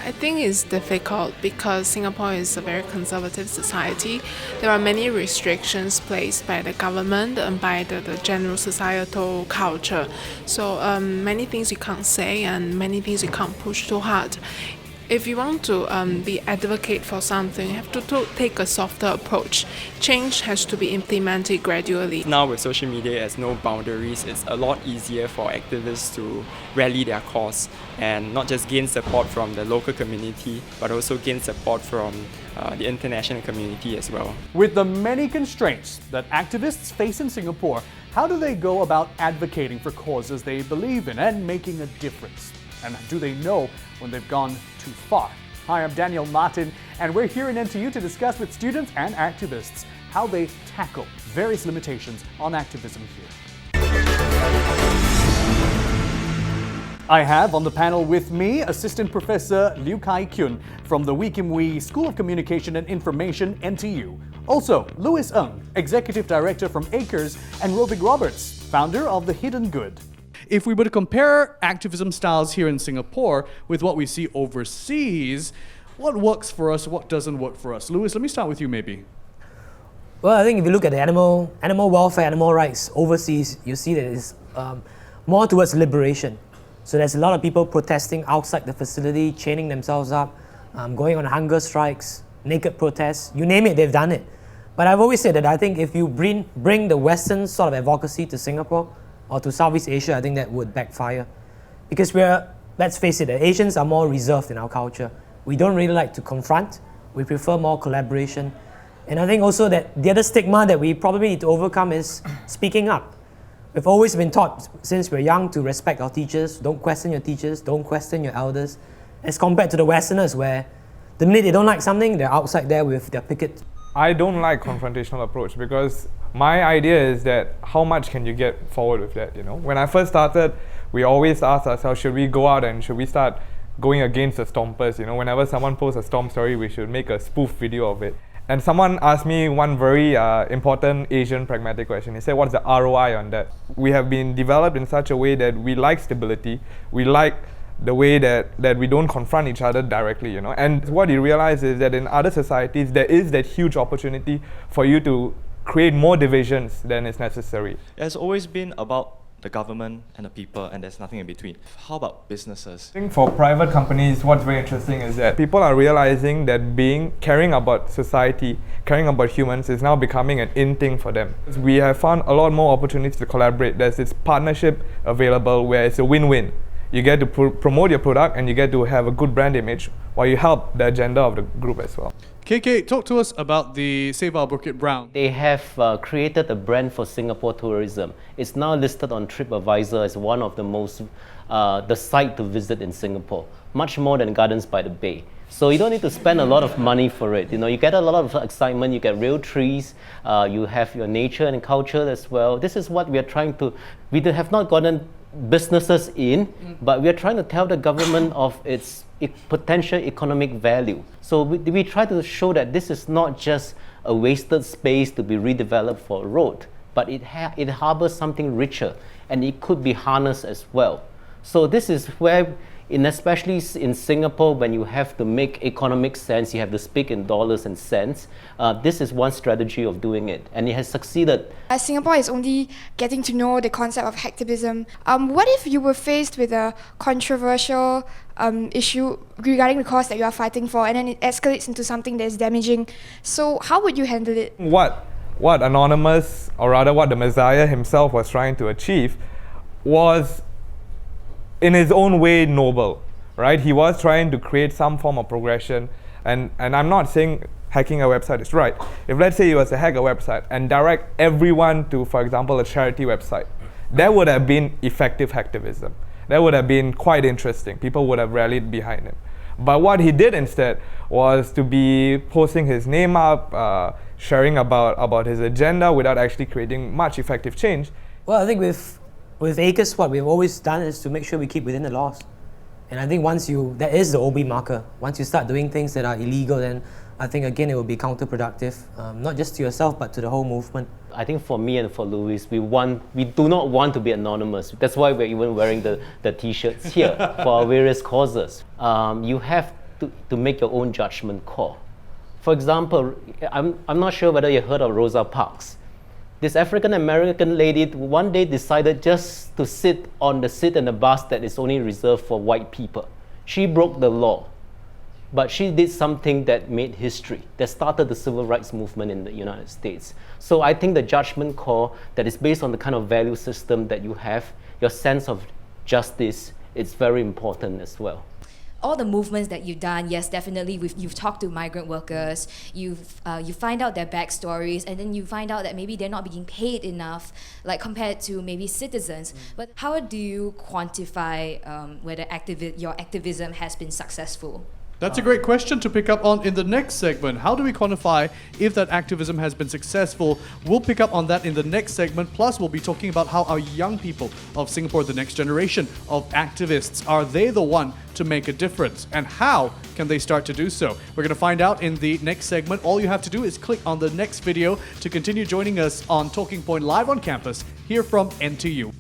I think it's difficult because Singapore is a very conservative society. There are many restrictions placed by the government and by the general societal culture. So many things you can't say and many things you can't push too hard. If you want to be advocate for something, you have to take a softer approach. Change has to be implemented gradually. Now with social media, it has no boundaries. It's a lot easier for activists to rally their cause and not just gain support from the local community, but also gain support from the international community as well. With the many constraints that activists face in Singapore, how do they go about advocating for causes they believe in and making a difference? And do they know when they've gone too far? Hi, I'm Daniel Martin, and we're here in NTU to discuss with students and activists how they tackle various limitations on activism here. I have on the panel with me Assistant Professor Liu Kai Kyun from the Wee Kim Wee School of Communication and Information, NTU. Also, Louis Ng, Executive Director from ACRES, and Rovig Roberts, founder of The Hidden Good. If we were to compare activism styles here in Singapore with what we see overseas, what works for us, what doesn't work for us? Louis, let me start with you maybe. Well, I think if you look at the animal welfare, animal rights overseas, you see that it's more towards liberation. So there's a lot of people protesting outside the facility, chaining themselves up, going on hunger strikes, naked protests, you name it, they've done it. But I've always said that I think if you bring the Western sort of advocacy to Singapore, or to Southeast Asia, I think that would backfire. Because let's face it, the Asians are more reserved in our culture. We don't really like to confront, we prefer more collaboration. And I think also that the other stigma that we probably need to overcome is speaking up. We've always been taught since we're young to respect our teachers, don't question your teachers, don't question your elders, as compared to the Westerners where the minute they don't like something, they're outside there with their picket. I don't like confrontational approach because my idea is that how much can you get forward with that, When I first started, we always asked ourselves, should we go out and should we start going against the stompers, Whenever someone posts a stomp story, we should make a spoof video of it. And someone asked me one very important Asian pragmatic question. He said, what's the ROI on that? We have been developed in such a way that we like stability, we like the way that we don't confront each other directly, And what you realize is that in other societies, there is that huge opportunity for you to create more divisions than is necessary. It has always been about the government and the people, and there's nothing in between. How about businesses? I think for private companies, what's very interesting is that people are realizing that caring about society, caring about humans is now becoming an in thing for them. We have found a lot more opportunities to collaborate. There's this partnership available where it's a win-win. You get to promote your product and you get to have a good brand image while you help the agenda of the group as well. KK, talk to us about the Save Our Bukit Brown. They have created a brand for Singapore tourism. It's now listed on TripAdvisor as one of the site to visit in Singapore, much more than Gardens by the Bay. So you don't need to spend a lot of money for it. You get a lot of excitement, you get real trees, you have your nature and culture as well. This is what we are trying to, we have not gotten businesses in, but we are trying to tell the government of its potential economic value. So we try to show that this is not just a wasted space to be redeveloped for a road, but it harbors something richer and it could be harnessed as well. So this is where, especially in Singapore, when you have to make economic sense, you have to speak in dollars and cents. This is one strategy of doing it, and it has succeeded. Singapore is only getting to know the concept of hacktivism. What if you were faced with a controversial issue regarding the cause that you are fighting for, and then it escalates into something that is damaging? So how would you handle it? What Anonymous, or rather what the Messiah himself was trying to achieve was in his own way noble, right? He was trying to create some form of progression, and I'm not saying hacking a website is right. If let's say he was to hack a website and direct everyone to, for example, a charity website, that would have been effective hacktivism. That would have been quite interesting. People would have rallied behind him. But what he did instead was to be posting his name up, sharing about his agenda without actually creating much effective change. Well, I think with ACRES, what we've always done is to make sure we keep within the laws. And I think that is the OB marker. Once you start doing things that are illegal, then I think again it will be counterproductive, not just to yourself but to the whole movement. I think for me and for Louis, we do not want to be anonymous. That's why we're even wearing the t-shirts here for our various causes. You have to make your own judgment call. For example, I'm not sure whether you heard of Rosa Parks. This African American lady one day decided just to sit on the seat in the bus that is only reserved for white people. She broke the law, but she did something that made history, that started the civil rights movement in the United States. So I think the judgment call that is based on the kind of value system that you have, your sense of justice, it's very important as well. All the movements that you've done, yes, definitely. You've talked to migrant workers. You find out their backstories, and then you find out that maybe they're not being paid enough, like compared to maybe citizens. But how do you quantify whether your activism has been successful? That's a great question to pick up on in the next segment. How do we quantify if that activism has been successful? We'll pick up on that in the next segment. Plus, we'll be talking about how our young people of Singapore, the next generation of activists, are they the one to make a difference? And how can they start to do so? We're going to find out in the next segment. All you have to do is click on the next video to continue joining us on Talking Point Live on Campus here from NTU.